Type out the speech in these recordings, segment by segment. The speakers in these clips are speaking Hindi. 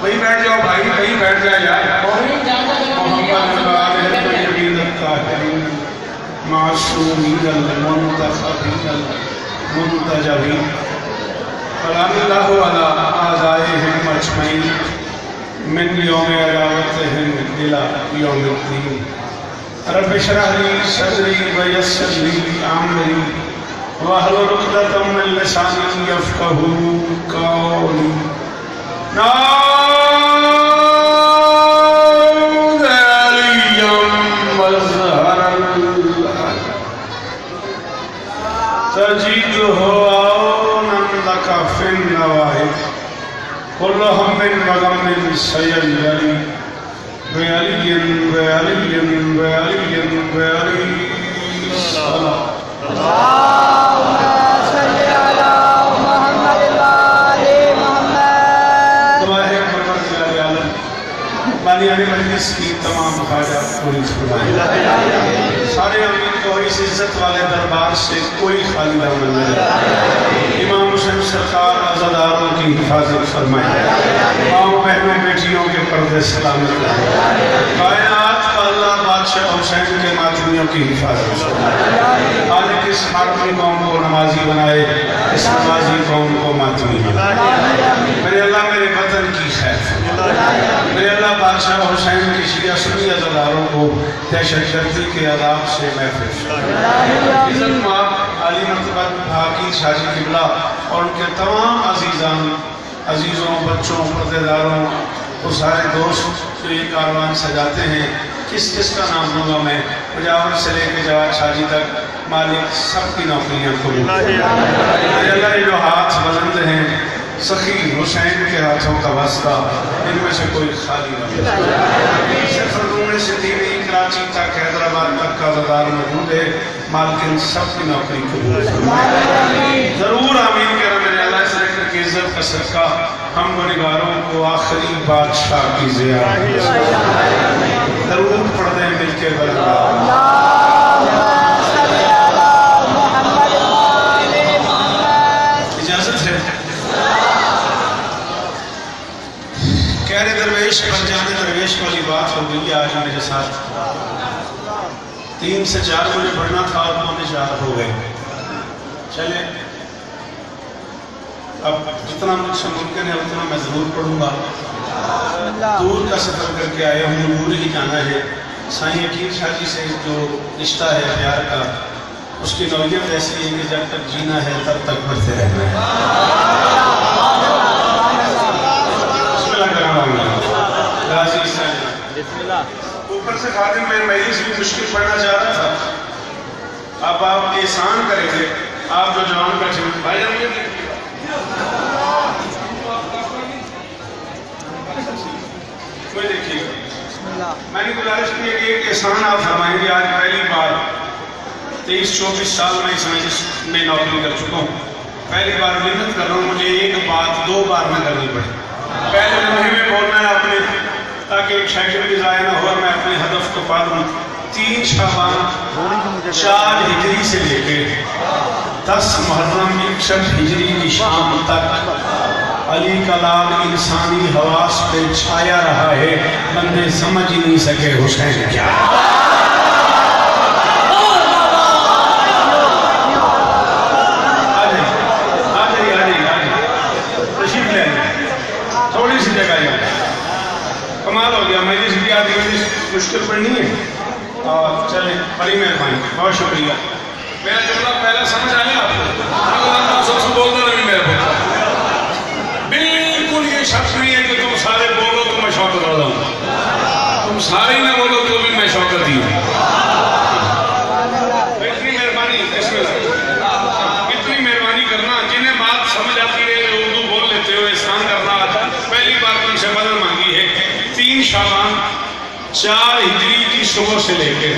वहीं बैठ जाओ भाई, वहीं बैठ जाए यार। रब इश्रह ली सदरी वयस्सिर ली अमरी वहलुल उक़दतम मिन लिसानी यफ़क़हू क़ौली। तजीदुहु औनन लका फ़िन नवाइब कुल्लु हम्मिन व गम्मिन सयजरी बेअलियन बेअलियन बेअलियन बेअलियन सल्लल्लाहु अलैहि वसल्लम। बानियाने मजलिस की तमाम हाजात पूरी फरमाए। सारे अमीन को इस इज्जत वाले दरबार से कोई खाली ना मिले। इमाम हुसैन सरकार अज़ादारों की हिफाजत फरमाए। माँ बहनों बेटियों के पर्दे सलामत रहे। कायनात का अल्लाह बादशाह हुसैन के मातमियों की हिफाजत फरमाए। आने किस हाकिम कौम को नमाजी बनाए, इस नमाजी कौम को मातमी बनाए। मेरे अल्लाह मेरे वतन की खैर मेरे अल्लाह बादशाह हुसैन की शिया सुन्नी अज़ादारों को दहशतगर्दी के अज़ाब से महफूज आली मर्तबा हाकी शाजी किबला और उनके तमाम अजीज़ों बच्चों पर्देदारों वो सारे दोस्त जो ये कारवान सजाते हैं, किस किस का नाम लूँगा मैं, मुजावर से लेकर जवाद शाजी तक, मालिक सबकी नौकरियाँ को मेरे अल्लाह ये जो हाथ बुलंद हैं सखी हुसैन के हाथों का वास्ता इनमें से कोई खाली नहीं। सिर्फ से नहीं कराची तक हैदराबाद तक का अज़ादार मौजूद है। मालकिन सबकी नौकरी कबूल जरूर आमीन करें। मेरे अल्लाह से लेकर के इज्जत का सदका हम गुनहगारों को आखिरी बादशाह की ज़ियारत जरूर पढ़ दें मिलकर बरकरार। इजाजत है कहरे दरवेश बन जाने दरवेश वाली बात हो गई आज मेरे साथ। 3 से 4 मुझे पढ़ना था और 4 हो गए। चले अब जितना मुझसे मुमकिन है उतना मैं जरूर पढ़ूंगा। दूर का सफर करके आया हूँ, दूर ही जाना है। साईं यकीन शादी से जो रिश्ता है प्यार का, उसकी नौयत ऐसी है कि जब तक जीना है तब तक बढ़ते रहना है। ऊपर से खादिम में मजलिस भी मुश्किल पड़ना चाह रहा था। अब आप एहसान करेंगे, आप जो जवान का भाई देखिएगा, मैंने गुजारिश की है कि एक एहसान आप फरमाएंगे। आज पहली बार 23-24 साल में इस मजलिस में नौकरी कर चुका हूँ। पहली बार मिन्नत कर रहा हूँ, मुझे एक बात 2 बार में करनी पड़े। पहले लम्हे में बोलना है आपने ताकि एक सेकंड भी ज़ाया ना हो और मैं अपने हदफ को पा लूँ। 3 शाबान 4 हिजरी से लेकर 10 मुहर्रम 61 हिजरी की शाम तक अली का लाल इंसानी हवास पे छाया रहा है। बंदे समझ ही नहीं सके हुसैन क्या है। थोड़ी सी जगह है, कमाल हो गया। मजलिस भी आती मुश्किल पड़नी है और चले, बड़ी मेहरबानी, बहुत शुक्रिया। मेरा जुमला पहला समझ आया आपको? सबसे बोलता नहीं मेरे को बिल्कुल ये शर्त नहीं है कि तुम सारे बोलो तो मैं शौकत वाला हूँ, तुम सारे ना बोलो तो भी मैं शौकत ही हूँ। इतनी मेहरबानी, इतनी मेहरबानी करना। जिन्हें बात समझ आती है उर्दू बोल लेते हो, एहसान करना। पहली बार तुमसे मदद मांगी है। 3 शाबान 4 हिजरी की सुबह से लेकर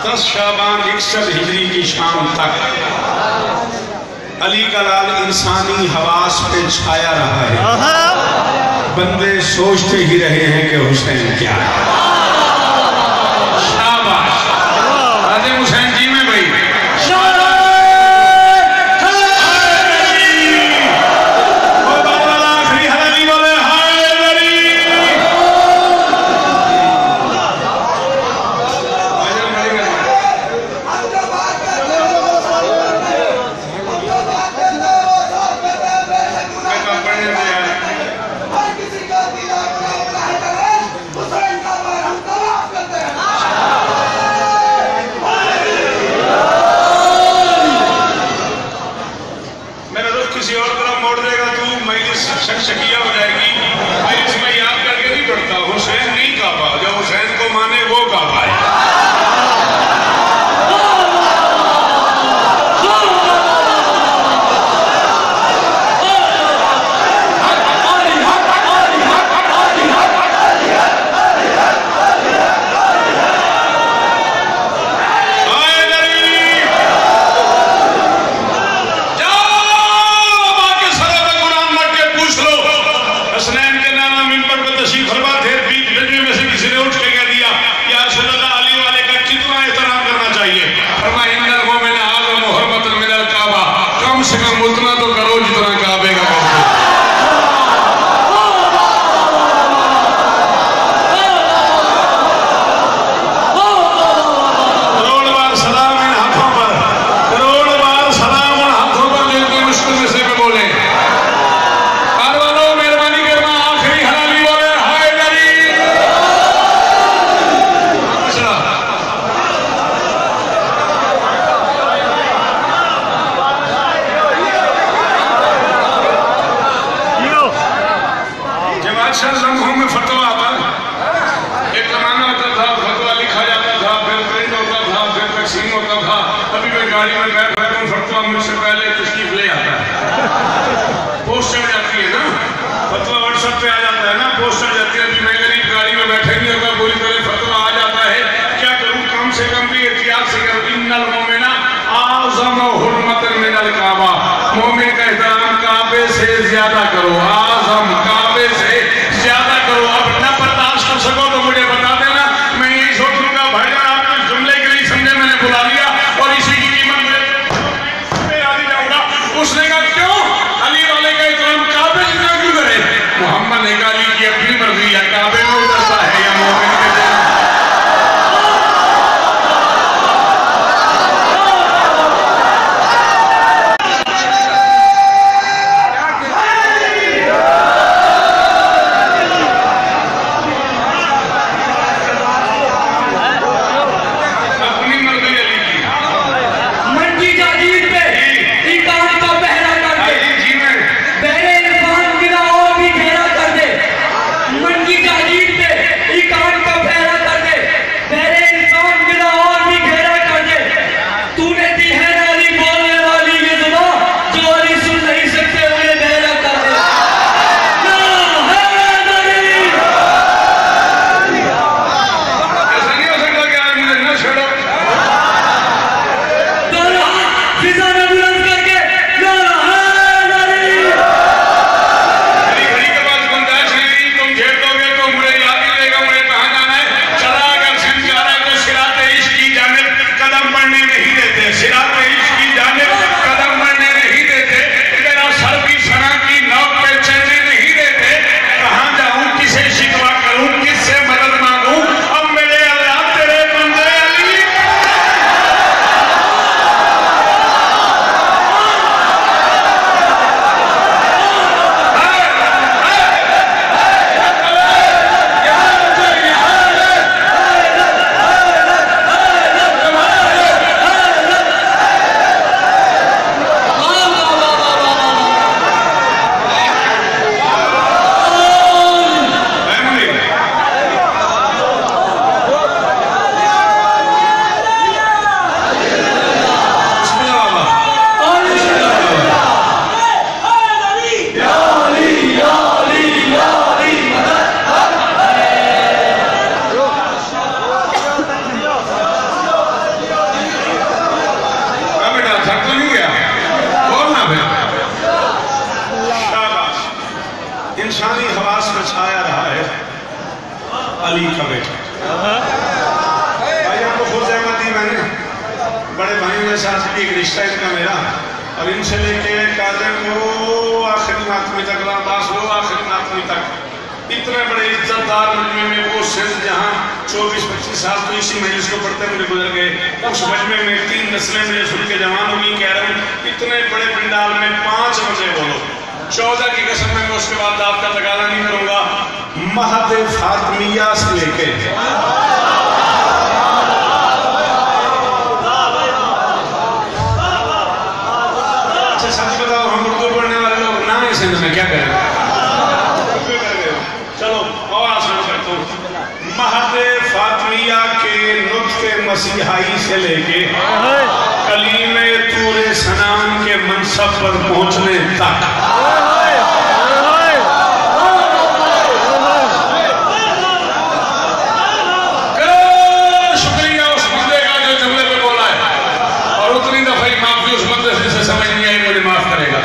10 शाबान 61 हिजरी की शाम तक अली का लाल इंसानी हवास पे छाया रहा है। बंदे सोचते ही रहे हैं कि हुसैन क्या है। शाबाश आदम हुसैन जी में भाई शकिया हो जाएगी। मैं इसमें याद करके नहीं पढ़ता, हुसैन नहीं काबा, जो हुसैन को माने वो काबा है। मोमिन का एहतराम काबे से ज्यादा करो, आज़म काबे से ज्यादा करो। अब न बर्दाश्त कर सको तो मुझे बता देना, मैं यही सोच लूंगा भाईजान आपको जुमले के लिए समझे मैंने बुला लिया और इसी की कीमत में राजी जाऊंगा। उसने कहा क्यों अली वाले का एहतराम काबे जितना क्यों करे? मोहम्मद ने कहा अली की अपनी मर्जी है, काबे में उतरता है या मोमिन के इंसानी हवास में छाया रहा है अली का बेटा। भाई आपको खुद जहमत दी मैंने, बड़े भाइयों के साथ एक रिश्ता इनका मेरा, और इनसे लेके कादर को आखिरी मातमी तक, रामदास को आखिरी मातमी तक, इतने बड़े इज्जतदार मजमे में वो सिंध जहाँ 24-25 साल तो इसी मजलिस को पढ़ते मुझे गुजर गए, उस मजमे में 3 नस्लें मुझे सुन के जवान हुई। कह रहे हैं इतने बड़े पंडाल में 5 बजे बोलो, 14 की कसम में उसके बाद आपका तकाजा नहीं करूंगा। महद फातिमिया से लेके अच्छा सच बताओ, हम उर्दू पढ़ने वाले लोग ना इस सिंध में क्या करें? से लेके कलीमे तूरे सनान के मनसब पर पहुंचने तक शुक्रिया उस बंदे का जो जुमले पे बोला है और उतनी दफा ही माफी उस बंदे से समझ नहीं आई, मुझे माफ करेगा।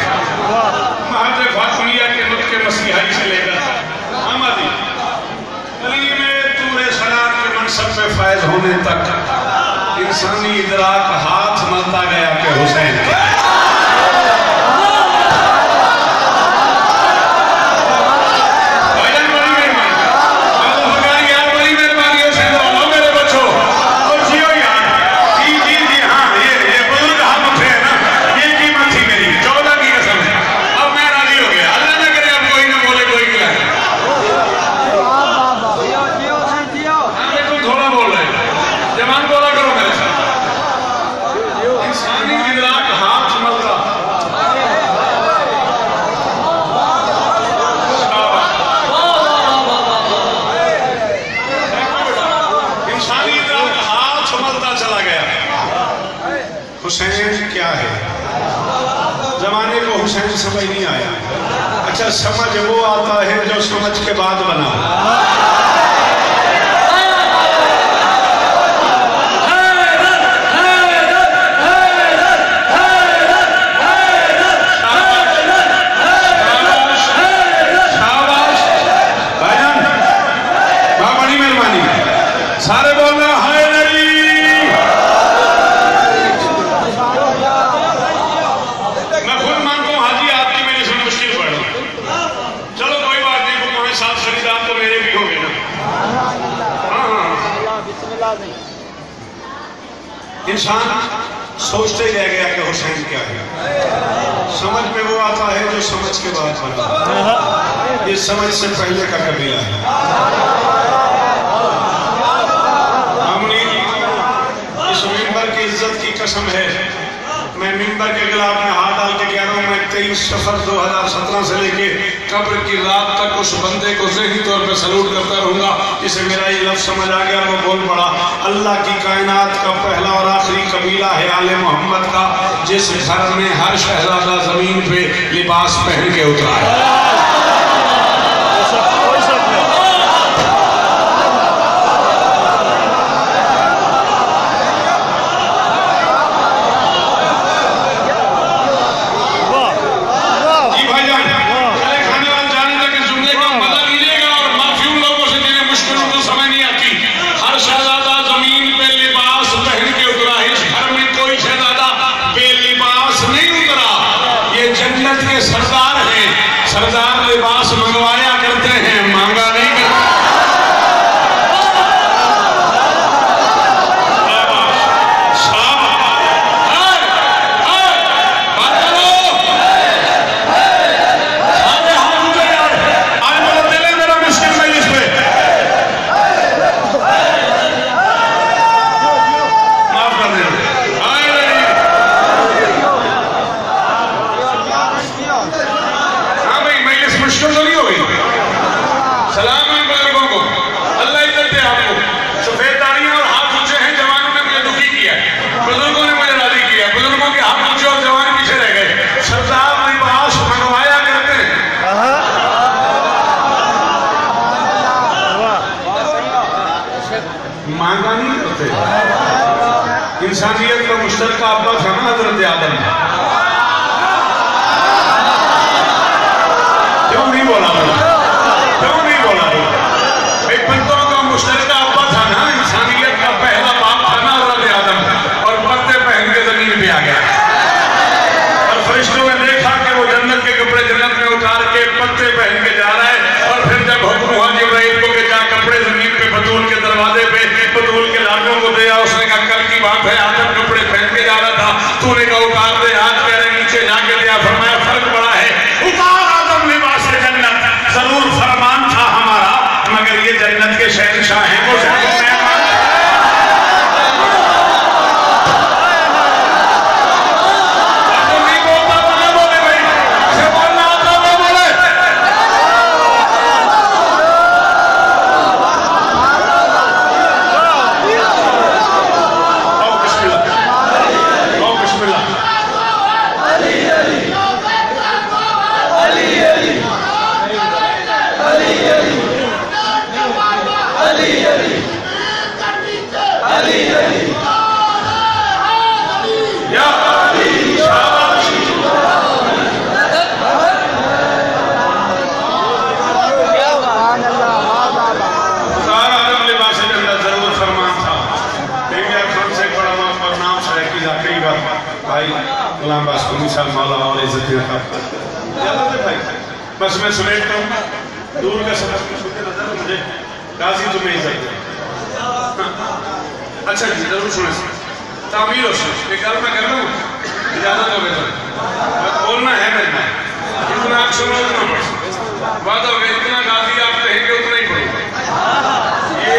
महज फातिमिया के नुक्ते के मसीहाई से लेकर आमादी कलीमे तूरे सनान के मनसब पे फायज होने तक इंसानी इदराक हाथ मलता गया कि हुसैन क्या है। हुसैन क्या है? जमाने को हुसैन समझ नहीं आया। अच्छा, समझ वो आता है जो समझ के बाद बना। बड़ी मेहरबानी, सारे बोलना है। इंसान सोचते रह गया कि हुसैन क्या है। समझ में वो आता है जो समझ के बाद बना। ये समझ से पहले का कबीला है। हमने इस मिंबर की इज्जत की कसम है, मैं मिंबर के गिलाफ में हाथ डाल के कह रहा हूँ, मैं 23 सफर 2017 से लेके कब्र की रात तक उस बंदे को ज़हनी तौर पे सलूट करता रहूंगा जिसे मेरा ये लफ्ज़ समझ आ गया। वो बोल पड़ा, अल्लाह की कायनात का पहला और आखिरी कबीला है आले मोहम्मद का, जिस घर में हर शहजादा जमीन पे लिबास पहन के उतरा है। सरदार हैं, सरदार लिबास मंगवाया करते हैं, मांगा नहीं करते। आज मेरा दिल है, मेरा मुश्किल में इस पे माफ कर देना। मुश्किल तो नहीं हो गई। सलाम है बुजुर्गों को, अल्लाह इज्जत दे आपको। सफेद दाढ़ियां और हाथ ऊंचे हैं, जवानों ने मुझे दुखी किया, बुजुर्गों ने मुझे राजी किया। बुजुर्गों के हाथ ऊंचे और जवान पीछे रह गए। सरदार लिबास मंगवाया करते हैं, मांगा नहीं करते। इंसानियत का मुश्तरका अब्बा था ना हजरत आदम। क्यों नहीं बोला? क्यों नहीं बोला? भाई बंदों का मुश्तरका अब्बा था ना, इंसानियत का पहला बाप था ना हज़रत आदम, और पर्दे पहन के जमीन पे आ गया। और फरिश्तों ने देखा कि वो जन्नत के कपड़े जन्नत में उतार के पर्दे पहन के जा रहा है। और फिर जब हुक्म हुआ जिब्राइल को कि जा कपड़े जमीन पे बतूल के दरवाजे पे बतूल के लाडों को दिया, उसने कहा कल की बात है, आदम कपड़े पहन के जा रहा था, तूने कहा उतार दे। बस मैं समेटता हूँ, दूर का सफर नजर मुझे गाजी तुम्हें इज्जत दे। अच्छा जी जरूर सुने तामीर एक गल मैं कर लूँ, इजाजत हो गई बस बोलना है मेरे में, जितना आप सुनो उतना पढ़ो, वादा हो गया इतना गाजी आप कहेंगे उतना ही पढ़ो। ये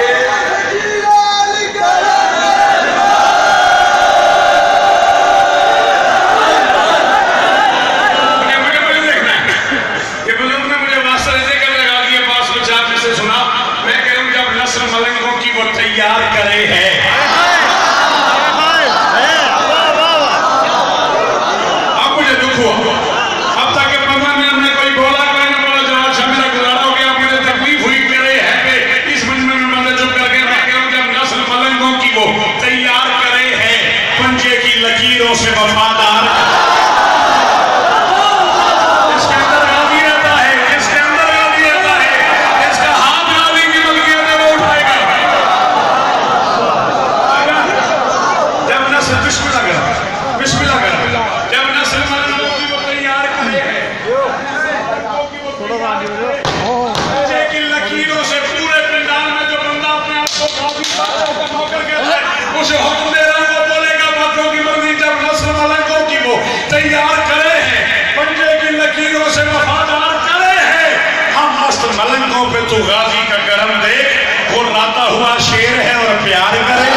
तैयार करे है अब मुझे दुख हुआ, अब तक के 15 मिनट में कोई बोला कोई ना बोला, जवाब शाह मेरा गुजारा हो गया, मुझे तकलीफ हुई मेरे है पे इस मजमे में बंदे चुप करके मैं कह रहा हूं जब नस्ल मलंगों की वो तैयार करे है पंजे की लकीरों से वफादार उसे हुक्म दे रहा हूं, बोलेगा बातों की मर्जी जब नस्ल मलंगों की वो तैयार करे है पंजे की लकीरों से वफादार करे है। हम नस्ल मलंगों पे तू गाजी का करम देख, वो राता हुआ शेर है और प्यार करे।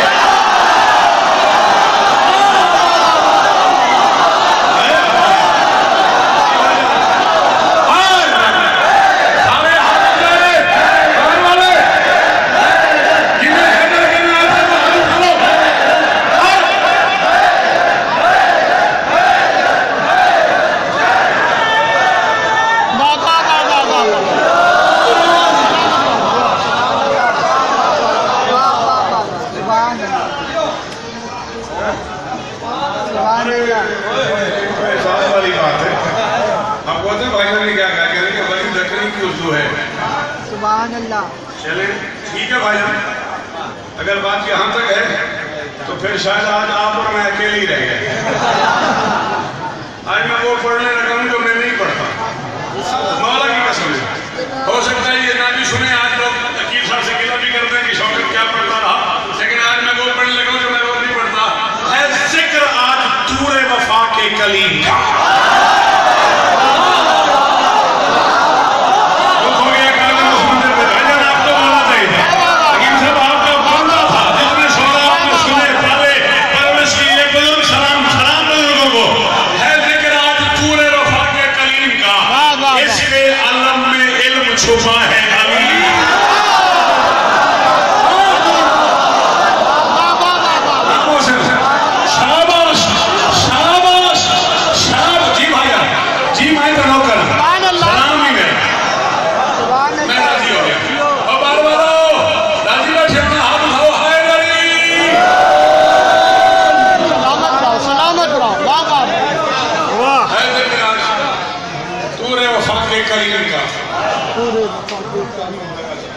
चले ठीक है भाई, अगर बात यहाँ तक है तो फिर शायद आज आप और मैं अकेले ही रह गए। आज मैं वो पढ़ने लगा हूँ जो मैं नहीं पढ़ता, मौला की कसम है। हो सकता है ये ना भी सुने, आज लोग अकील साहब से गिला भी करते हैं कि शौकत क्या पढ़ता रहा, लेकिन आज मैं वो पढ़ने लगा हूँ जो मैं रोज नहीं पढ़ता है। जिक्र आज तूरे वफा के कलीम का छुपा है शाबाश शाबाश शाबाश जी भाइया जी भाई का नौकर सलाम ही मेरा, मैं राजी हो गया। और बार बार राजी बैठे अपना हाथ उठाओ, हाय गरी सलामत रहो वाह है जिक्र आज तूरे वफा के कलीम का,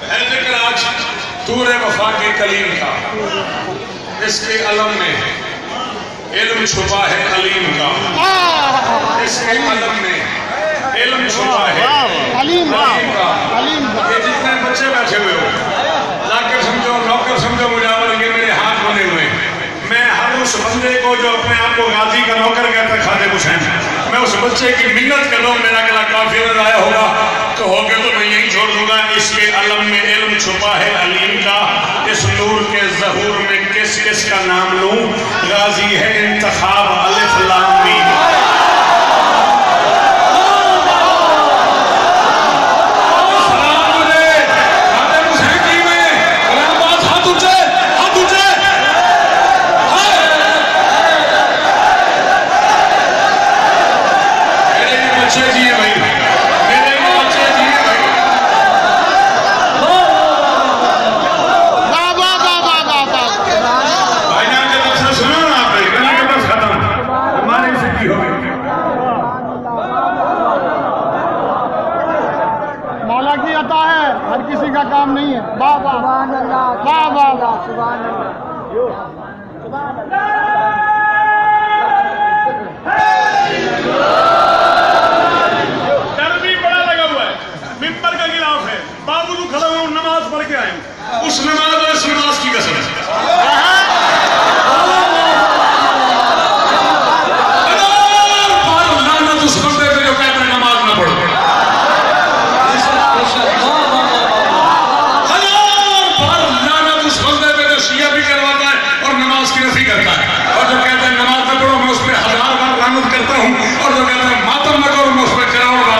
है जिक्र आज तूरे वफा के कलीम का, इसके अलम में इल्म छुपा है अलीम का, इसके अलम में इल्म छुपा है अलीम का। ये जितने बच्चे बैठे हुए हो, जाकर समझो नौकर समझो मुजावर, ये मेरे हाथ बने हुए, मैं हर उस बंदे को जो अपने आप को गाजी का नौकर कहता खाते हुसैन, मैं उस बच्चे की मिन्नत कर रहा हूँ, मेरा गला काफी आया होगा तो हो गया तो मैं यही छोड़ दूंगा। इसके अलम में इल्म छुपा है अलीम का, इस नूर के ज़हूर में किस किस का नाम लूं, गाजी है इंतखाब अलिफ लाम मीम। है, हर किसी का काम नहीं है। वाह वाह सुभान अल्लाह, वाह वाह वाह सुभान अल्लाह। डर भी बड़ा लगा हुआ है, मिंबर का गिलाफ है, बाबू खड़ा हुआ नमाज पढ़ के आए, उस नमाज और इस नमाज की कसम उस बंदे पे जो कहते हैं नमाज ना पढ़ो, लानत उस बंदे पे जो शिया भी करवाता है और नमाज की नफी करता है, और जो कहते हैं नमाज ना पढ़ो मैं उस पर 1000 बार लानत करता हूँ, और जो कहते हैं मातम न करो मैं उस पर करोड़ बार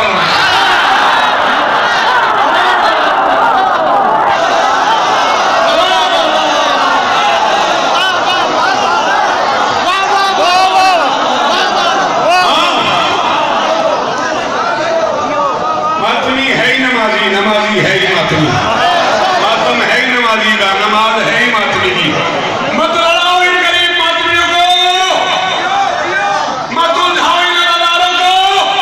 नमाजी है ही मातमी, मातम है ही नमाजी का, नमाज है ही मातमी की। मत लड़ाओ इन गरीब मातमियों को, मत उलझाओ इन अदालतों को,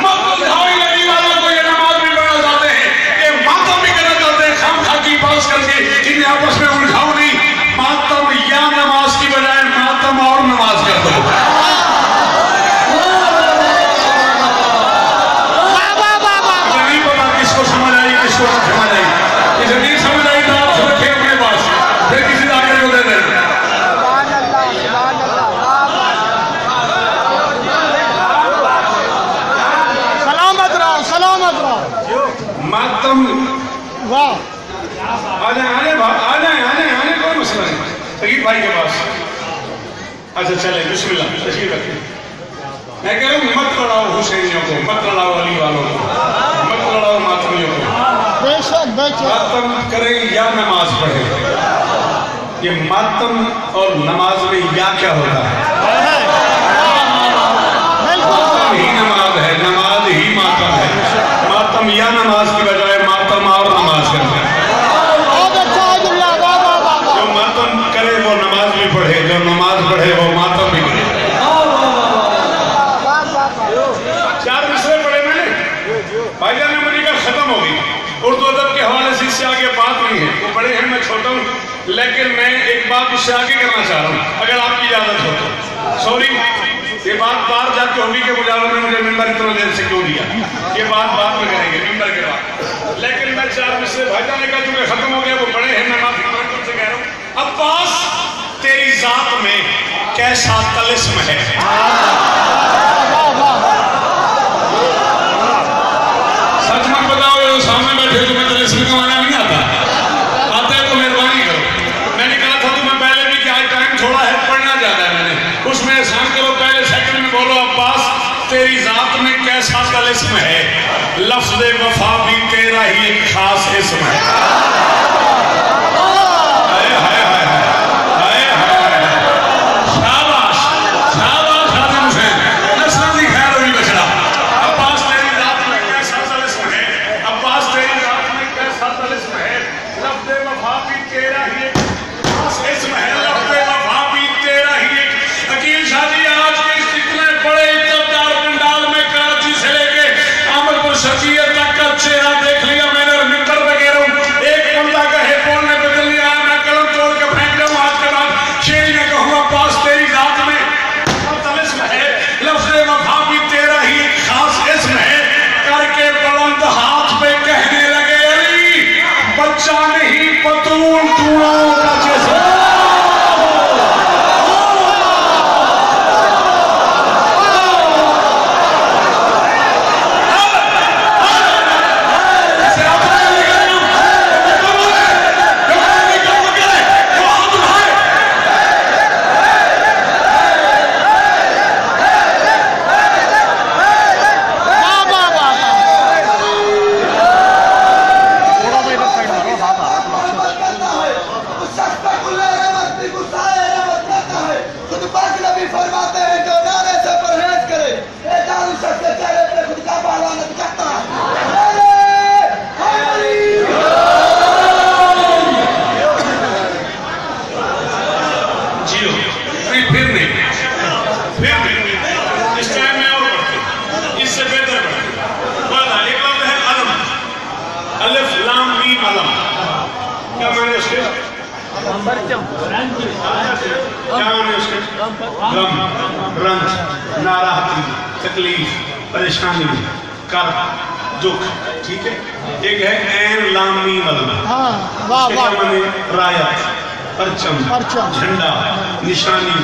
मत उलझाओ इन गरीब वालों को। ये नमाज भी पढ़ना चाहते हैं, ये मातम भी करना चाहते हैं, खामखा की बात करके इन्हें आपस में उलझाओ नहीं। मातम या नमाज की बजाय मातम और नमाज कर दो। मातम वाह आ जाए कोई मसला नहीं, सगीर भाई के पास। अच्छा चले बिस्मिल्लाह तशरीफ रखिए। मैं कह रहा हूँ मत लड़ाओ हुसैनियों को, मत लड़ाओ अली वालों को, मत लड़ाओ मातमियों को। बेशक मातम करें या नमाज पढ़े, ये मातम और नमाज में या क्या होता है? मातम ही नमाज है, नमाज ही मातम है। मातम या नमाज की बजाय मातम और नमाज करते हैं। जो मातम करे वो नमाज भी पढ़े, जो नमाज पढ़े वो मातम भी करे। 4 मिसरे पढ़े मैंने, भाईजान ने मुझे कहा खत्म हो गई। उर्दू अदब के हवाले से इससे आगे बात नहीं है, वो बड़े हैं मैं छोटा हूँ, लेकिन मैं एक बात उससे आगे करना चाह रहा हूँ अगर आपकी इजाजत हो तो। सॉरी, ये बात बाहर जाके होगी कि मुजावर ने मुझे मिंबर इतना देर से क्यों दिया, ये बात बाद में करेंगे मिंबर के बाद। लेकिन मैं 4 मिसरे भाईजान ने कहा चूंकि खत्म हो गया, वो बड़े हैं, मैं माफी मांगता से कह रहा हूँ। अब्बास तेरी जात में कैसा तलिस्म है, सच मत बताओ, ये सामने बैठे तुम्हें तलिस्म का माना नहीं आता, आता है तो मेहरबानी करो। मैंने कहा था तुम्हें पहले भी कि आज टाइम थोड़ा है, पढ़ना ज्यादा है, मैंने उसमें एहसान करो, पहले सेकंड में बोलो अब्बास तेरी जात में कैसा तलिस्म है, लफ्ज़ वफा भी तेरा ही एक खास इस्म है। लाम मीम अलम, क्या मैंने उसके क्या मैंने उसके गम, रंज, नाराहती, तकलीफ, परेशानी, कर, दुख, ठीक है। एक है ऐन लाम मीम अलम, क्या मैंने रायत, परचम, झंडा, निशानी,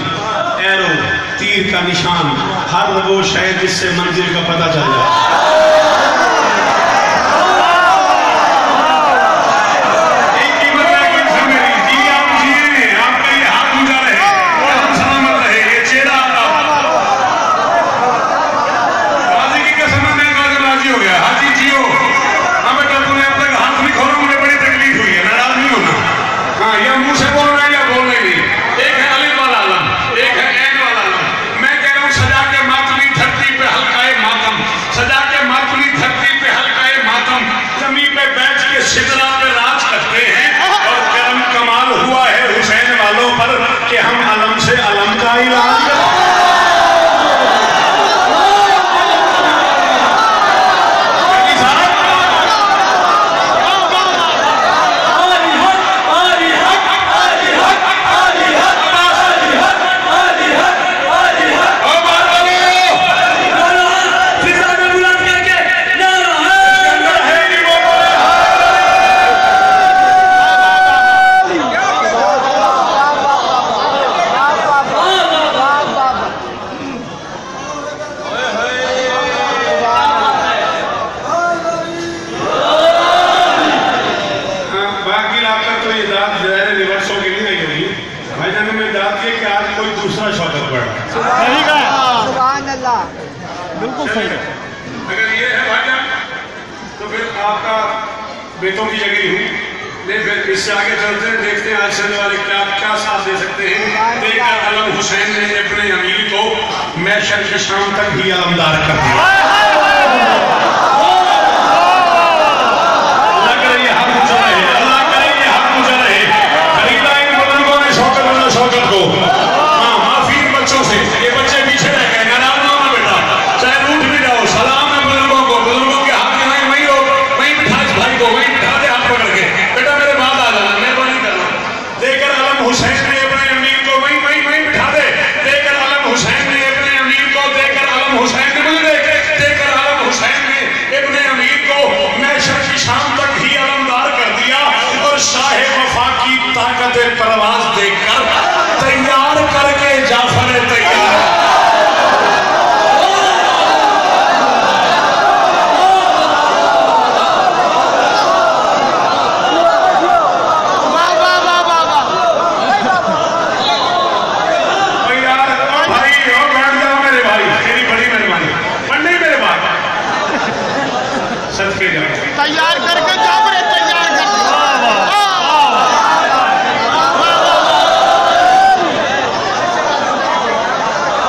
एरो, तीर का निशान, हर वो शय जिससे मंजिल का पता चल जाए। एक ही मतलब कि मेरी जी आप जिए, आपका ये हाथ ऊंचा रहे, कदम सलामत रहे, ये चेहरा आपका। राजी की कसम में राजी हो गया। हाजी जियो, हाँ बेटा तूने अब तक हाथ नहीं खोला, मुझे बड़ी तकलीफ हुई है, नाराज नहीं होना। हाँ, या मुंह से बोलना है या बोलना ही नहीं। एक है अली वाला आलम, एक है ऐन वाला आलम। मैं कह रहा हूँ सजा के मातमी धरती पे हल्काए मातम, सजा के मातमी धरती पे हल्काए मातम, जमीन पे बैठ के सिदरा पे राज करते हैं। और करम कमाल हुआ है हुसैन वालों पर कि हम अलम से अलम का इलाज करते हैं। बिल्कुल सही है। अगर ये है भाईजान तो फिर आपका बेटों की जगह हुई। नहीं फिर इससे आगे चलते हैं, देखते हैं आज चलने वाले क्या क्या साथ दे सकते हैं। देखकर अलम हुसैन ने अपने अमीर को मैशर की शाम तक ही अलमदार कर दिया। अल्लाह करे ये हाथ ऊंचा रहे, अल्लाह करे ये हाथ ऊंचा रहे। खरीदा इन बुजुर्गों ने शौकत को, हाँ माफी बच्चों से, ये बच्चे पीछे रह गए, नाराज ना होना बेटा, चाहे रूठ भी जाओ। सलाम है बुजुर्गों को, बुजुर्गों के हाथ यहाँ वहीं हो, वहीं बिठा इस भाई को, वहीं बिठा दे हाथ पकड़ के, बेटा मेरे बाद आ जाना, मैं तो नहीं करना। देकर अलम हुसैन ने अपने अमीर को वहीं वहीं वहीं बिठा दे। देकर अलम हुसैन ने अपने अमीर को, देकर अलम हुसैन ने मुझे देकर अलम हुसैन ने अपने अमीर को मैशर की शाम तक ही अलमदार कर दिया। और शाह वफा की ताकत परवाज देखकर तैयार करके जाफर तैयार। तैयार करके जाफर तैयार कर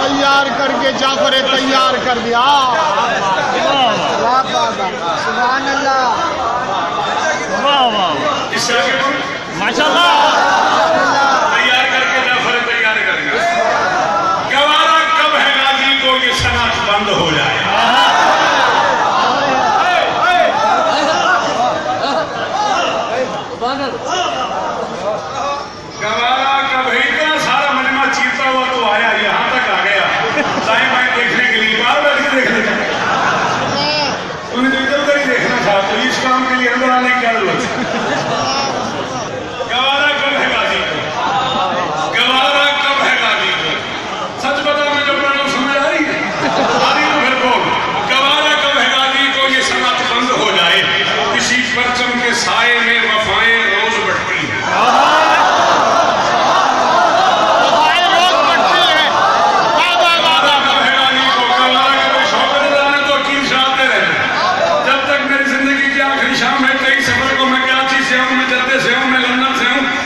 तैयार करके जाफर तैयार कर दिया। सुभान अल्लाह, इससे आगे माशाल्लाह। तैयार करके जाफर तैयार कर दिया। गवारा कब है गाजी को ये सनत बंद हो जाए। गवारा कब है, इतना सारा मजमा चीरता हुआ तो आया, यहाँ तक आ गया दाएं बाएं देखने के लिए, बार बार देखने का उन्हें तो इधर उधर ही देखना था, तो इस काम के लिए अंदर आने की क्या जरूरत है। गवारा कब है गाजी को, गवारा कब है गाजी को। सच बता मैं जो प्रणाम समझ आ रही है, आ रही तो फिर बोल। गवारा कब है गाजी को ये सनत बंद हो जाए, किसी परचम के साए में वफाएं रोज बढ़ती हैं।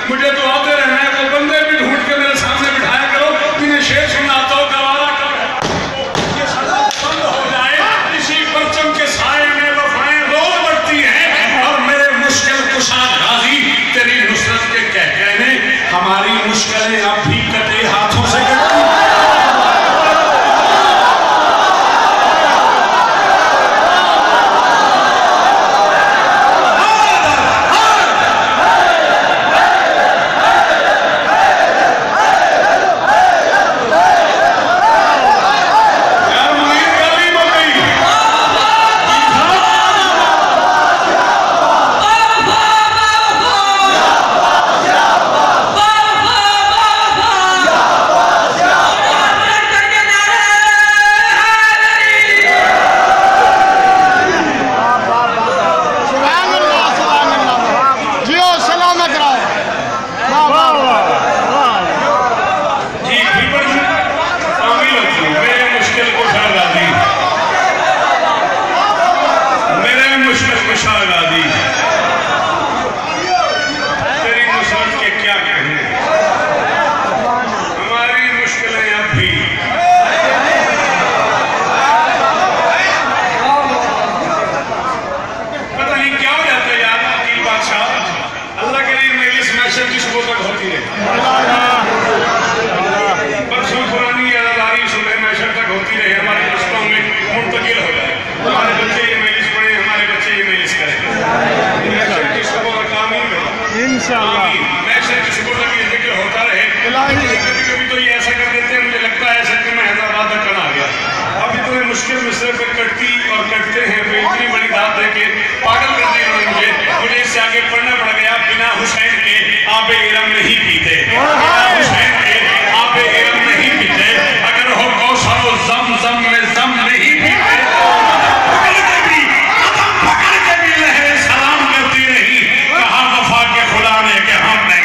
मुझे तो आते रहना है, तो बंदे भी ढूंढ के मेरे सामने बिठाया करो, इन्हें शेर सुनाता हो। गवारा कब ये सनत बंद हो जाए, इसी परचम के साए में वफाएं रोज बढ़ती हैं। और मेरे मुश्किल कुशा कभी कभी तो ये ऐसा कर देते हैं, मुझे लगता है ऐसा कि मैं हैदराबाद तक आ गया। अब इतने मुश्किल मिसरे पे कटती और कटते हैं, तो इतनी बड़ी दाद दे के पागल कर दिया मुझे इससे आगे पढ़ना पड़ गया। बिना हुसैन के आबे इरम नहीं पीते, बिना हुसैन के आबे इरम नहीं पीते, अगर हो कौसर व ज़म में ज़म नहीं पीते, पकड़ के भी लहरें सलाम करती रही, कहा वफा के खुदा ने कि हम नहीं।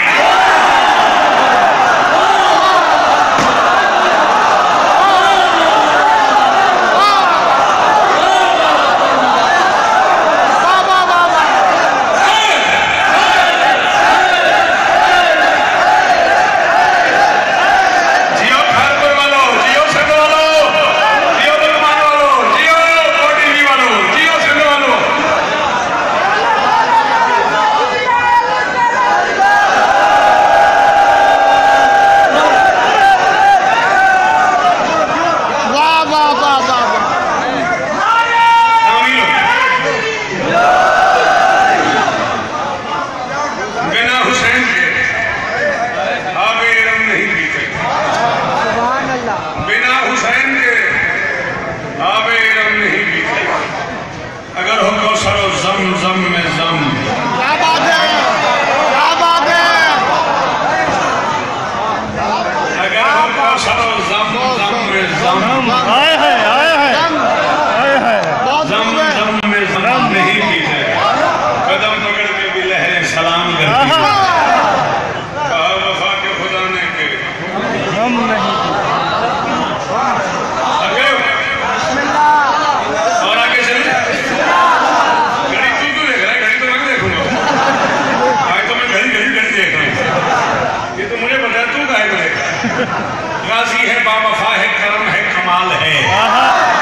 गाजी है, बावफा है, करम है, कमाल है,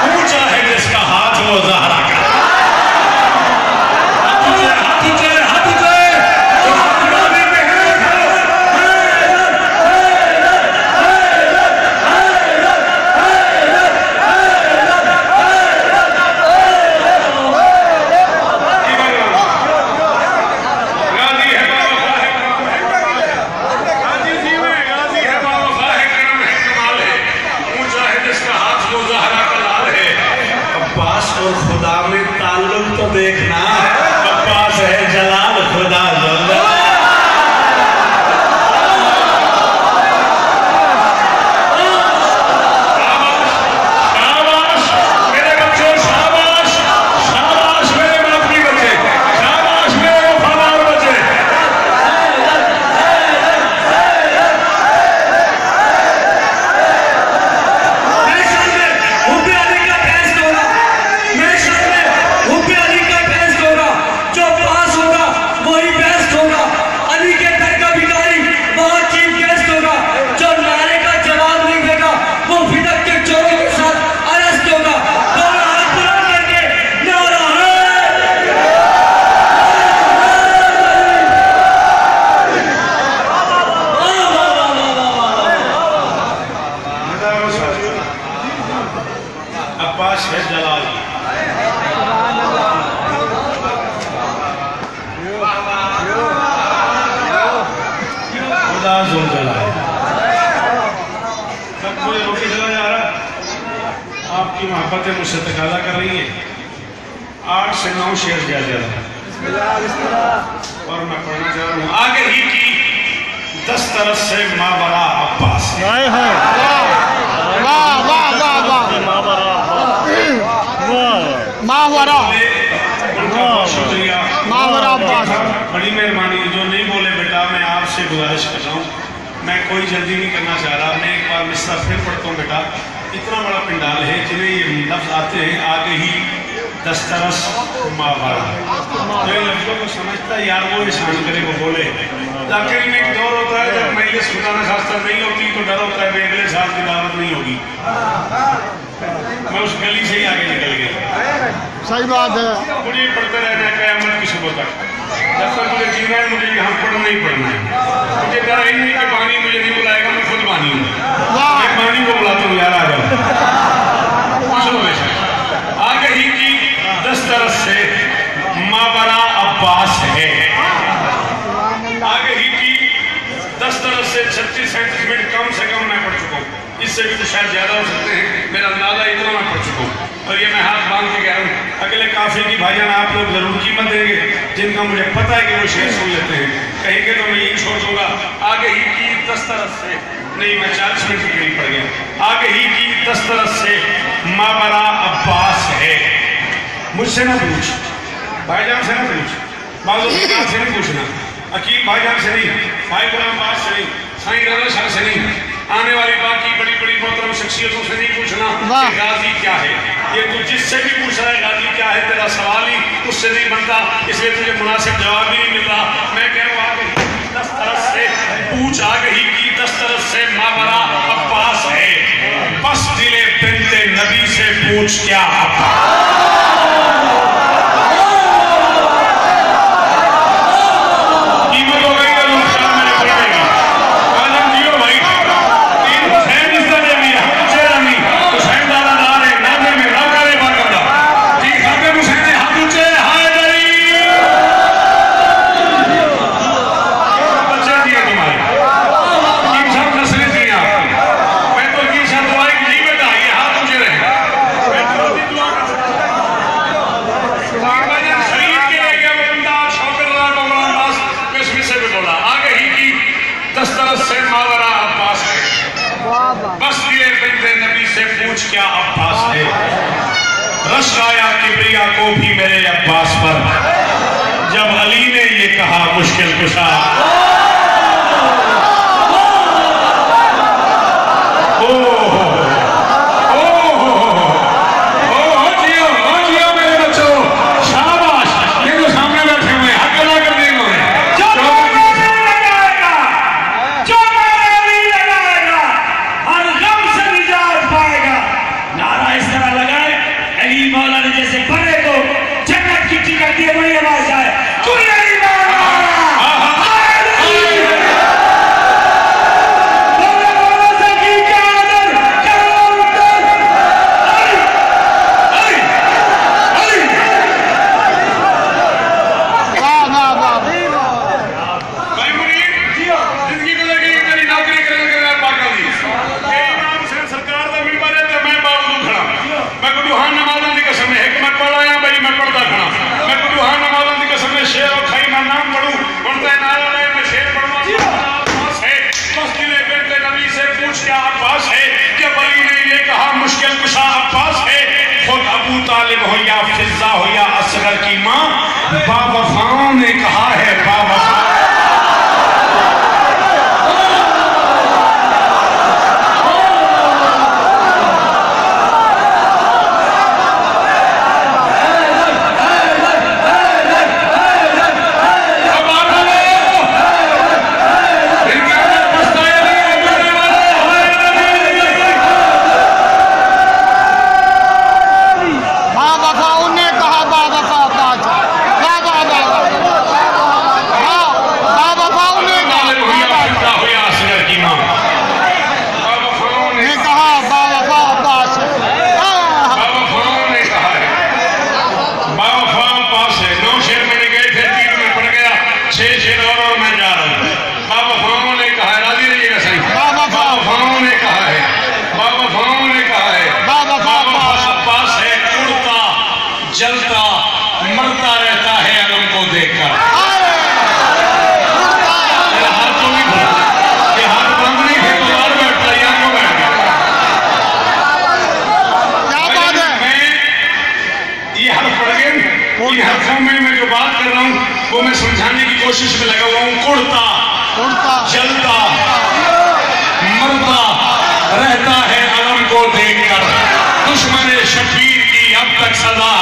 ऊंचा है जिसका हाथ वो ज़हरा का। देखना अब्बास है जलाल खुदा अब्बास है जलाल। खुदा ज़ुल जलाल। सब मुझे रोके चला जा रहा, आपकी मोहब्बतें मुझसे तकाजा कर रही है। 8 से 9 शेर ज्यादा और मैं पढ़ना चाह रहा हूँ। आगे ही की 10 तरफ से मावरा अब्बास। शुक्रिया, बड़ी मेहरबानी। जो नहीं बोले बेटा, मैं आपसे गुजारिश कर रहा हूँ, मैं कोई जल्दी नहीं करना चाह रहा। मैं एक बार मिसरा फिर पढ़ता हूँ बेटा। इतना बड़ा पंडाल है, जिन्हें ये लफ्ज आते हैं आगे ही 10 तरस मावरा। जो इन लफ्जों को समझता है यार, वो इशान करे, वो बोले। आखिर में एक दौर होता है जब मजलिस खुदाना खास्ता नहीं होती तो डर होता है अगले साल की दावत नहीं होगी। मैं उस गली से ही आगे निकल गया। सही बात है। मुझे पढ़ते रहना है क़यामत की सुबह तक। जब तक मुझे जीना है, मुझे यहाँ पढ़ना ही पढ़ना है। मुझे डर ही नहीं कि पानी मुझे नहीं बुलाएगा, मैं खुद पानी हूँ। मैं पानी को बुलाता हूँ, यार आ जाओ। आगे ही की 10 तरफ से मावरा अब्बास है। आगे ही की 10 70 से 36-37 मिनट कम से कम मैं पढ़ चुका हूँ, इससे भी कुछ शायद ज़्यादा हो सकते हैं, मेरा अंदाजा इतना मैं पढ़ चुका हूँ। और ये मैं हाथ बांध के कह रहा हूँ, अगले काफिले की भाईजान आप लोग जरूर कीमत देंगे, जिनका मुझे पता है कि वो शेर सुन लेते हैं, कहेंगे तो मैं यही छोड़ दूंगा। आगे ही की 10 तरफ से, नहीं मैं 40 मिनट की करीब पड़ गया, आगे ही की 10 तरफ से माबरा अब्बास है। मुझसे ना पूछ, भाईजान से ना पूछ, बाज़ से नहीं पूछना, अकील भाईजान से नहीं, भाई गुलाम अब्बास से नहीं, साईं रज़ा शाह से नहीं, आने वाली बाकी बड़ी बड़ी मोहतरम शख्सियतों से नहीं पूछना कि गाजी क्या है। ये तू जिससे भी पूछ रहा है गाजी क्या है, तेरा सवाल ही उससे नहीं बनता, इसलिए तुझे मुनासिब जवाब भी नहीं मिल रहा। मैं कह रहा हूँ आगे 10 तरफ से पूछ, आगे ही की 10 तरफ से मावरा अब्बास है, बस दिले बिन्ते नबी से पूछ क्या कीमत हो गई है नुकसान मैंने पड़ेगी। आजम जियो भाई, तीन हुसैन इस तरह भी है, हुसैन दादादार है, नादे में नौकरे बाकरदा जी खाते हुसैन हाथ ऊंचे हाय दरी बच्चे दिए तुम्हारे कीम साहब नस्लें दी आपकी। मैं तो कीम साहब दुआई की जी बेटा ये हाथ ऊंचे रहे, मैं तो दुआ कर शरीफ के ले गया वो बंदा शौकत अब्बास कश्मीर से भी बोला। आगे ही की 10 तरफ से मावरा अब्बास है, बस ये बिन्ते नबी से पूछ क्या अब्बास है। रश आया किबरिया को भी मेरे अब्बास पर, जब अली ने ये कहा मुश्किल कुशा। तालिब हो या फिजा हो या असगर की माँ, बावफाओं ने कहा है बावफा। जलता मरता रहता है अलम को देखकर। हाथ तो नहीं था, ये हाथ बंद नहीं थे तो और बैठता यहाँ को बैठ गया। मैं ये हर्फ पढ़ गए, इन हर्फों में मैं जो बात कर रहा हूँ वो मैं समझाने की कोशिश में लगा हुआ हूँ। कुड़ता जलता मरता रहता है अलम को देखकर, दुश्मन शबीर की अब तक सजा।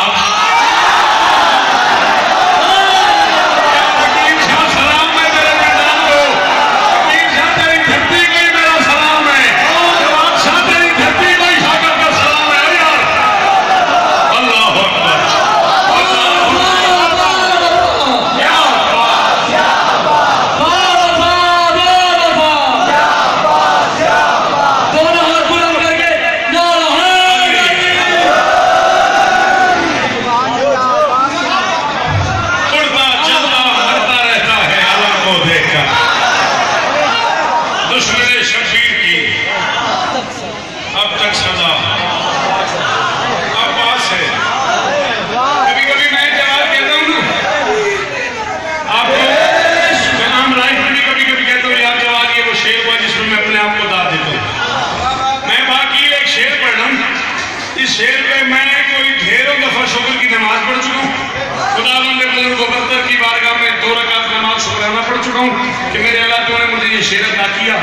सकूं कि मेरे अल्लाह तूने मुझे ये शेर अता किया,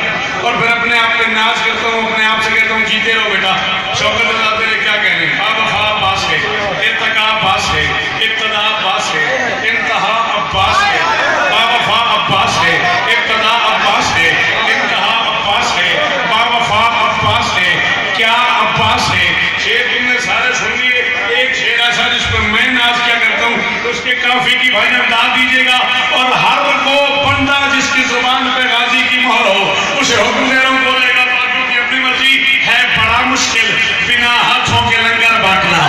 और फिर अपने आप पे नाज करता हूँ, अपने आप से कहता हूँ जीते रहो बेटा। शौकत अल्लाह तेरे क्या कहने, बाबा अब्बास है, इर्तिका अब्बास है, इब्तदा अब्बास है, इंतहा अब्बास है, बाबा अब्बास है, इब्तदा अब्बास है, इंतहा अब्बास है, बाबा अब्बास है, क्या अब्बास है। शेर तुमने सारे सुन लिए, एक शेर ऐसा जिस पर मैं नाज क्या करता हूँ, तो उसके काफी की भाई दाद दीजिएगा, और हर वो बंदा जिसकी जुबान पे गाजी की मोहर हो उसे हुक्म दे रहा हूँ बोलेगा बातों की अपनी मर्जी है। बड़ा मुश्किल बिना हाथों के लंगर बांटना।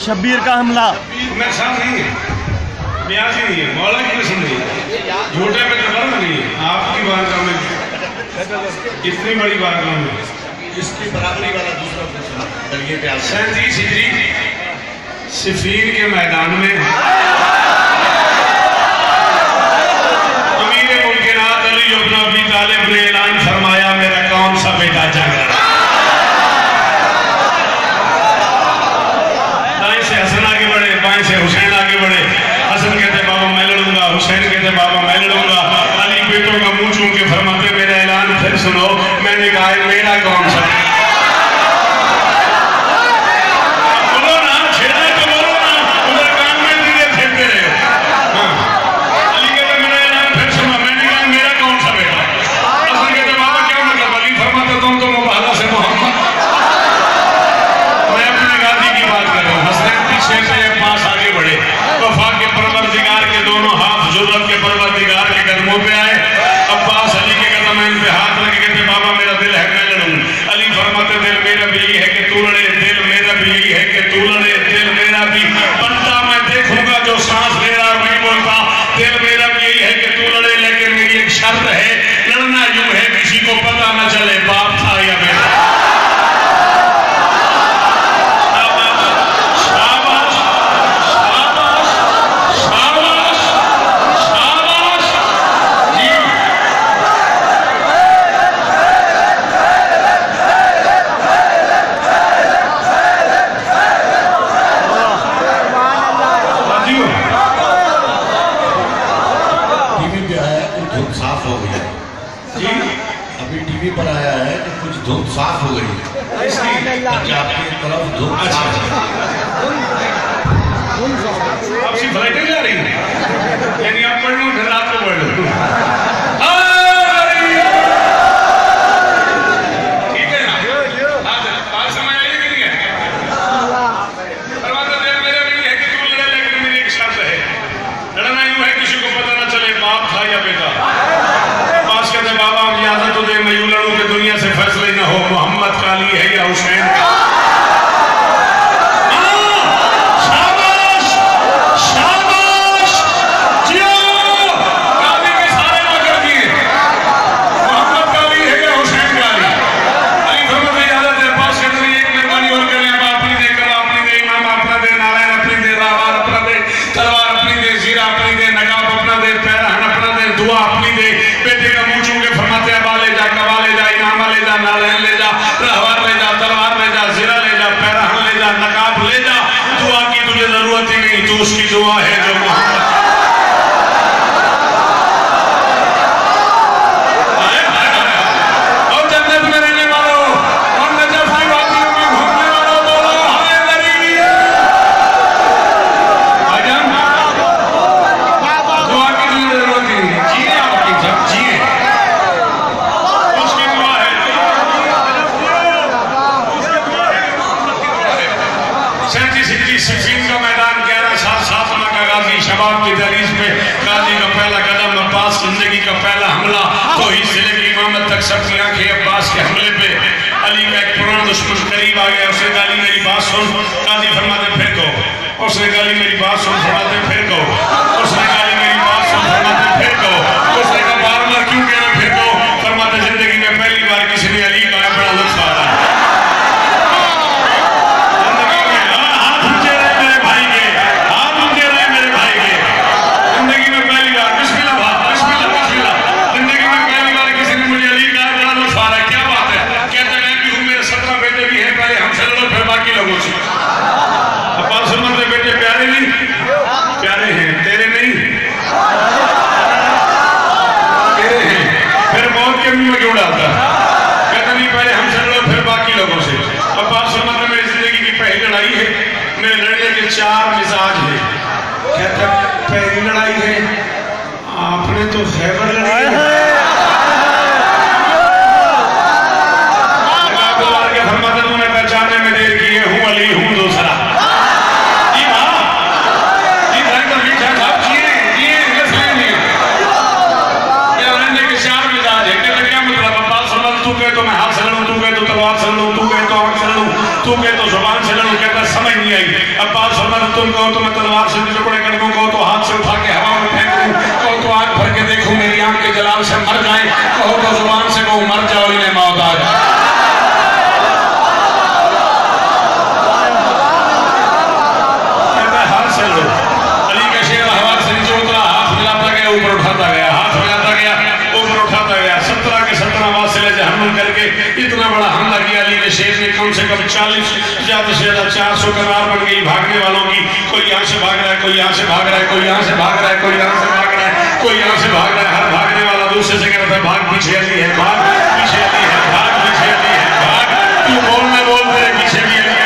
शब्बीर का हमला मैं साथ नहीं है, ब्याज ही नहीं है, मौला की कसम नहीं है, झूठे पे तबर्रुक नहीं है। आपकी बारगाह में इतनी बड़ी बारगाह में इसकी बराबरी वाला दूसरा प्रश्न 37 हिजरी सिफीन के मैदान में अमीर मुल्किनात अली इब्न अबी तालिब ने ऐलान फरमाया मेरा कौन सा बेटा जंग लड़ा। दाएं से हसन आगे बढ़े, बाएं से हुसैन आगे बढ़े। हसन कहते बाबा मैं लड़ूंगा, हुसैन कहते बाबा मैं लड़ूंगा। अली बेटों का मुंह चूम के फरमाते मेरा ऐलान फिर सुनो। मैंने कहा मेरा कौन सा पे आए। अब्बास अली के कदम पे हाथ रख के बाबा मेरा दिल है मैं लड़ूं। अली फरमाते दिल मेरा भी यही है कि तू लड़े, दिल मेरा भी यही है कि तू लड़े, दिल मेरा भी बनता मैं देखूंगा जो सांस ले रहा नहीं बोलता। दिल मेरा भी यही है कि तू लड़े, लेकिन मेरी एक शर्त है, लड़ना यूं है किसी को पता न चले बाप था या बेटा। टीवी पर आया है कि कुछ धूप साफ हो गई है, पंजाब की तरफ धूप आपसी फ्लाइटें जा रही हैं, यानी आप पढ़ लो फिर रात को पढ़ लो। ठीक है ना, बात समझ आई कि नहीं है? परवाज़ दिल मेरा भी है कि तू लड़े, लेकिन मेरी एक शर्त है, लड़ना यूं है किसी को पता ना चले बाप था या बेटा। पास कहते बाबा इजाजत तो दे मैं यूं लड़ूं कि दुनिया से फैसले न हो मोहम्मद का अली है या हुसैन का। शाबाश जियो, काली के सारे मगर दिए। तो ही से लेकर इमामत तक सबकी आंखें अब्बास के हमले पे। अली का एक पुराना दुश्मन करीब आ गया, उसने गाली मेरी बात सुन, काजी फरमाते फिर कहो। उसने गाली मेरी बात सुन, फरमाते फिर कहो। उसने गाली मेरी बात सुन, फरमाते फिर कहो। उसने कहा बार बार क्यों कहना फिर कहो? फरमाते जिंदगी में पहली बार किसी ने अली का बड़ा लुत्फ आ रहा है। हाथ ऊंचे रहे मेरे भाई के, हाथ ऊंचे रहे मेरे भाई के। जिंदगी में पहली बार, बिस्मिल्लाह बिस्मिल्लाह बिस्मिल्लाह, जिंदगी में पहली बार किसी ने मुझे अली का बड़ा लुत्फ आ रहा है। क्या बात है? कहते मैं भी हूँ, मेरे 17 बेटे भी हैं, पहले हमसे लड़ो फिर बाकी लोगों से। अब्बास फरमाते बेटे प्यारे नहीं, प्यारे हैं, तेरे नहीं, तेरे हैं, फिर मौत के मुंह में क्यों डालता? कहता नहीं पहले हमसे लड़ो फिर बाकी लोगों से। अब्बास फरमाते मेरी जिंदगी की पहली लड़ाई है, मेरे लड़ने के 4 मिजाज है। कहता पहली लड़ाई है आपने तो खैबर लड़ी है। फरमाते तूने पहचानने में देर की है, हूँ अली हूँ दूसरा। जी हाँ, जी धरकर मीठा साहब जिए जिए इसलिए नहीं। ये लड़ने के 4 मिजाज है। कहते क्या मतलब? अब्बास समझ तू कहे तो मैं हाथ से लड़ूं, तू कहे तो तलवार से लड़ूं, तू कहे तो आंख से लड़ूं, तू कहे तो जुबान से लड़ूं। कहता समझ नहीं आई। अब्बास समझ तुम कहो तो मैं तलवार से टुकड़े कर दूं, कहो तो हाथ से उठा के हवा में फेंक दूं, कहो तो आंख भर के देखूं मेरी आंख के जलाल से मर जाए, कहो तो जुबान से कहूं मर जाओ इन्हें मौत आ जाए। अली का शेर हवा से नीचे उतरा, हाथ मिलाता गया, ऊपर उठाता गया, हाथ मिलाता गया, ऊपर उठाता गया। 17 के 17 वासिले जहन्नुम करके इतना बड़ा हमला किया। अली के शेर ने कम से कम 40 ज्यादा से ज्यादा 400 कतार बन गई भागने वालों की। कोई यहाँ से भाग रहा है, कोई यहाँ से भाग रहा है, कोई यहाँ से भाग रहा है, कोई यहाँ से भाग रहा है, कोई यहाँ से भाग रहा है। हर भागने वाला दूसरे से कहता है भाग पीछे अली है, भाग पीछे अली है, भाग पीछे अली है, भाग। तू बोलने बोल तेरे पीछे भी अली है।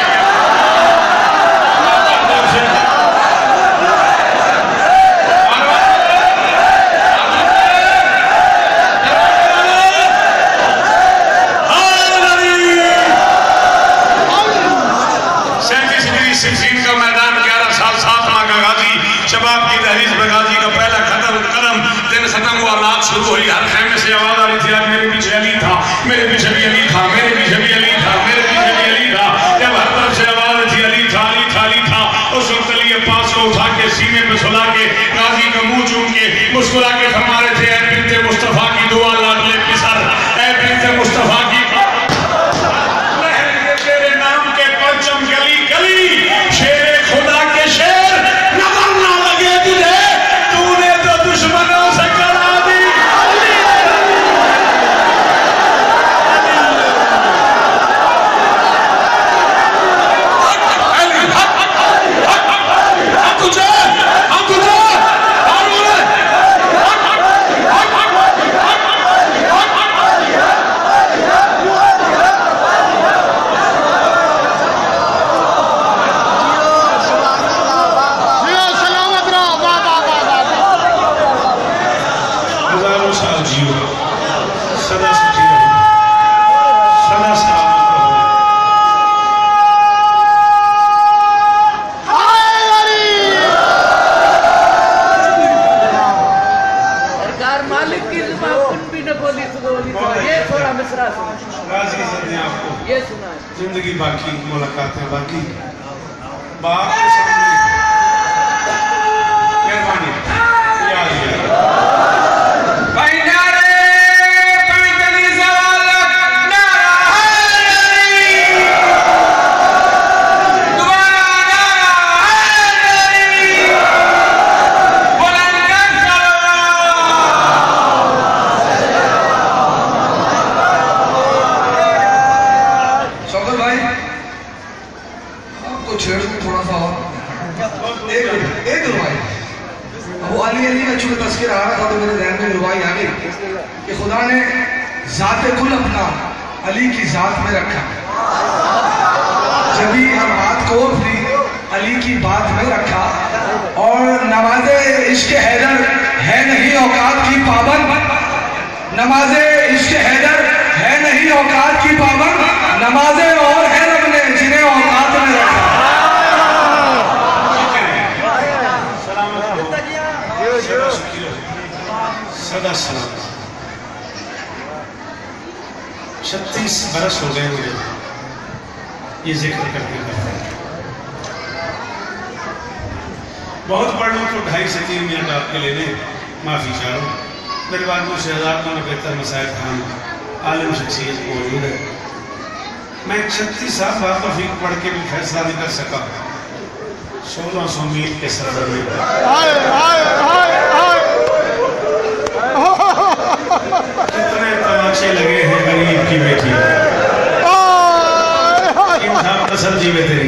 सिफीन का मैदान 11 साल 7 माह का गाजी, शबाब की दहलीज में गाजी का पहला कदम दिन खत्म हुआ, रात शुरू हुई। हर खेमे से आवाज आ रही थी आज मेरे पीछे अली था, मेरे पीछे भी अली था, मेरे पीछे भी अली था, मेरे पीछे भी अली था। जब हर तरफ से आवाज थी अली था अली था अली था, उस वक्त अली अब्बास को उठा के सीने पे सुला के गाजी का मुंह चूम के मुस्कुरा के फरमा रहे थे, ऐ बिन्ते मुस्तफा की दुआ लाडले पिसर, ऐ बिन्ते मुस्तफा की तेरे नाम के परचम गली गली, शेर खुदा के शेर नजर ना लगे तुझे, तूने तो दुश्मनों से करा दी। जिंदगी बाकी, मुलाकातें बाकी, बाप के सामने मेहरबानी याद तस्वीर आ रहा था तो मेरे ज़हन में रुवाई आ गई कि खुदा ने ज़ात कुल अपना अली की ज़ात में रखा, जब हर बात को अपनी अली की बात में रखा। और नमाज़े इश्क़ हैदर है नहीं औकात की पाबंद, नमाज़े इश्क़ हैदर है नहीं औकात की पाबंद, नमाज़े और है रब ने जिन्हें औकात में रखा। सदा सलाम। 36 बरस हो गए मुझे ये जिक्र करते करते। बहुत पढ़ लूँ तो 2.5 से 3 मिनट आपके लेने माफ़ी चाहूँ। मेरे बाद मुझे शहजाद में बेहतर मसाइल खान आलिम शख्सियत मौजूद है। मैं 36 साल बाद तौफीक पढ़ के भी फैसला नहीं कर सका 1600 मील के सफर में कितने तमाचे लगे हैं गरीब की बेटी इंसान नस्ल जीवे तेरी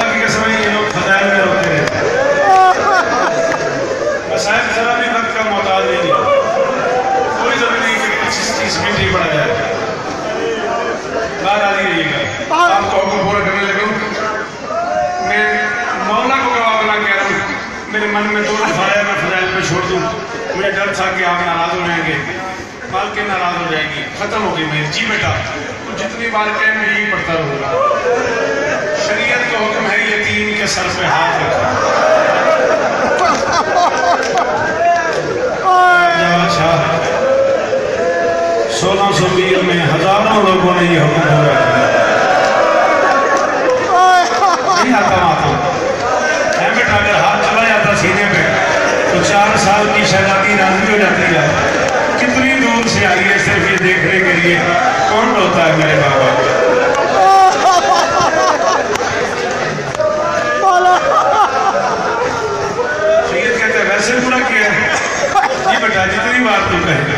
की कसम ये लोग फजाइल में रोते रहते हैं। मसाइल जरा भी वक्त का मोहताज नहीं, कोई जरूरी नहीं कि 25-30 मिनट ही पड़ा जाए। बाहर आ रहिएगा आपको हुक्म पूरा करने लगा। मैं मौला को गवाह बना कह रहा हूँ, मेरे मन में 2 दफा मैं फजाइल पे छोड़ दूँ। मुझे डर था कि आप नाराज हो जाएंगे, माल के नाराज हो जाएगी। खत्म हो गई मेरी। जी बेटा तो जितनी बार कहे मैं यही पढ़ता रहूँगा। शरीयत का हुक्म है यतीम के सर पे हाथ रखो। अच्छा 1600 मील में हजारों लोगों ने ये हुक्म पूरा किया। नहीं आता माता है बेटा, अगर हाथ चला जाता सीने पे तो 4 साल की शहजादी राजी हो जाती है। कितनी दूर से आई है सिर्फ ये देखने के लिए कौन होता है मेरे बाबा। सैयद कहते हैं वैसे पूरा किया है। जी बेटा जितनी बार तू कहेगा।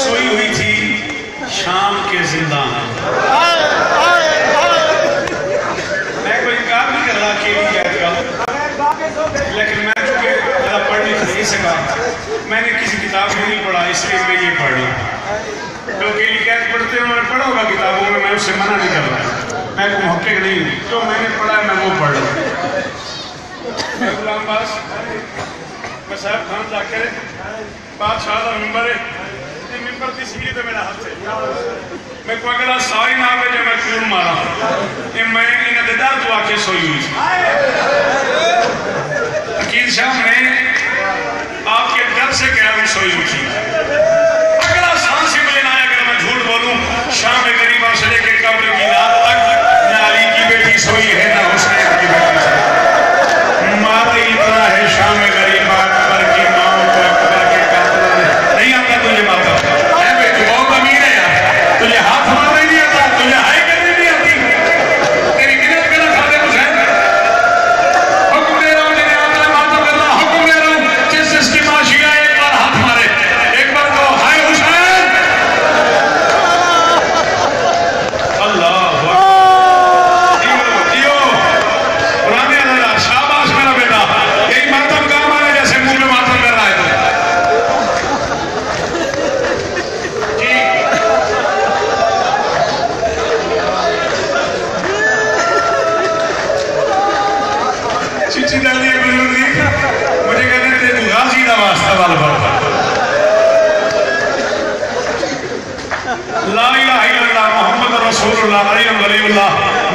सोई हुई थी शाम के जिंदान। मैं कोई काम नहीं कर रहा अकेली का, लेकिन मैं चूंकि ज़्यादा पढ़ नहीं सका, मैंने किसी किताब में नहीं पढ़ा, इसलिए मैं ये पढ़ रहा। तो अकेली कैद पढ़ते हैं, उन्होंने पढ़ा होगा किताबों में, मैं उससे मना नहीं कर रहा। मैं कोई मुहक्किक नहीं हूँ, जो मैंने पढ़ा है मैं वो पढ़ रहा हूँ। गुलाम बास मैं साहब खान जाकर बादशाह का मेंबर है, मेंबर की सीढ़ी पे मेरा हाथ है। मैं को अगला सारी ना में जब मैं क्यों मारा ये मैं इन्हें दर तो आके सोई हुई थी। अकील शाह मैं आपके डर से कह रहा सोई हुई थी। अगला सांस ही मुझे ना आया अगर मैं झूठ बोलूं। शाम में गरीबा से लेकर कब्र की रात तक न अली की बेटी सोई है न हुसैन की बेटी सोई। मारा इतना है शाम में गरीबा अकबर की माँ को अकबर के कातलों ने नहीं आता तुझे माता। तू बहुत अमीर है यार, तुझे हाथ मारना ही नहीं आता, तुझे हाई करनी नहीं आती, तेरी मिन्नत करना खाते हुसैन। हुक्म दे रहा हूँ जिन्हें आता है माता करना, हुक्म दे रहा हूँ जिस जिसकी माशिया एक बार हाथ मारे, एक बार को हाय हुसैन। अल्लाह जियो पुराने अल्लाह शाबाश मेरा बेटा, यही मातम काम आने जैसे मुंह में मातम कर रहा है तो। चिट्ठी डाल दी बुजुर्ग दी, मुझे कहते थे तू गाजी का वास्ता वाल पड़ता। ला इलाहा इल्लल्लाह मोहम्मद रसूलुल्लाह वलीउल्लाह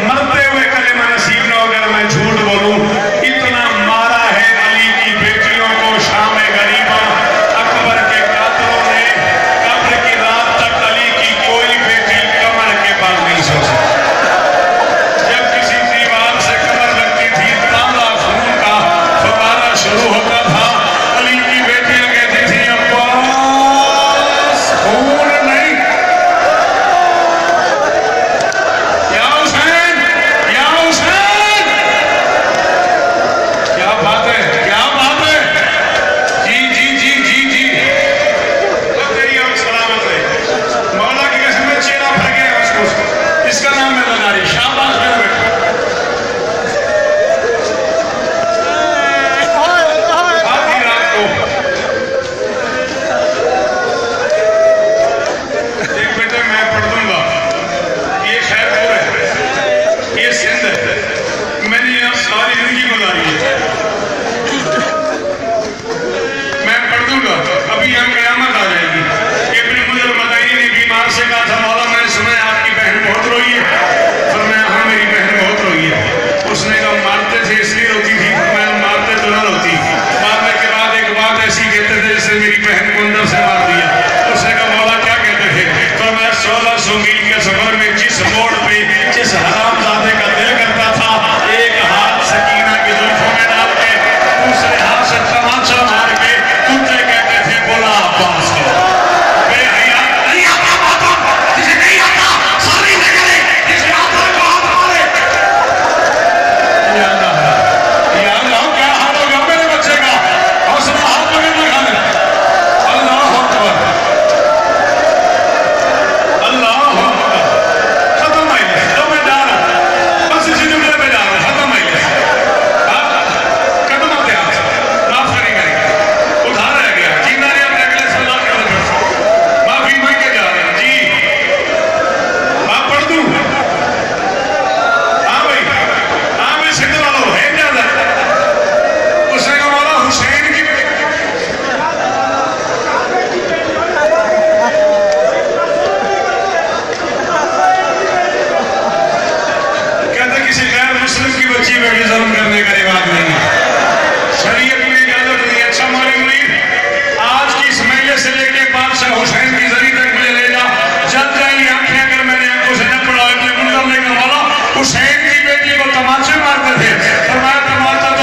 मरते हुए कलेमा नसीब न हो अगर मैं झूठ बोलूं। इतना मारा है अली की बेटियों को शाम गरीबा अकबर के कातलों ने, कब्र की रात तक अली की कोई बेटी कमर के बल नहीं सो सकती। जब किसी दीवार से कमर लगती थी तांबा खून का फवारा शुरू होता था। अली की बेटियां कहती थी अब्बास खून नहीं, या हुसैन, या हुसैन।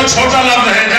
छोटा लफ्ज है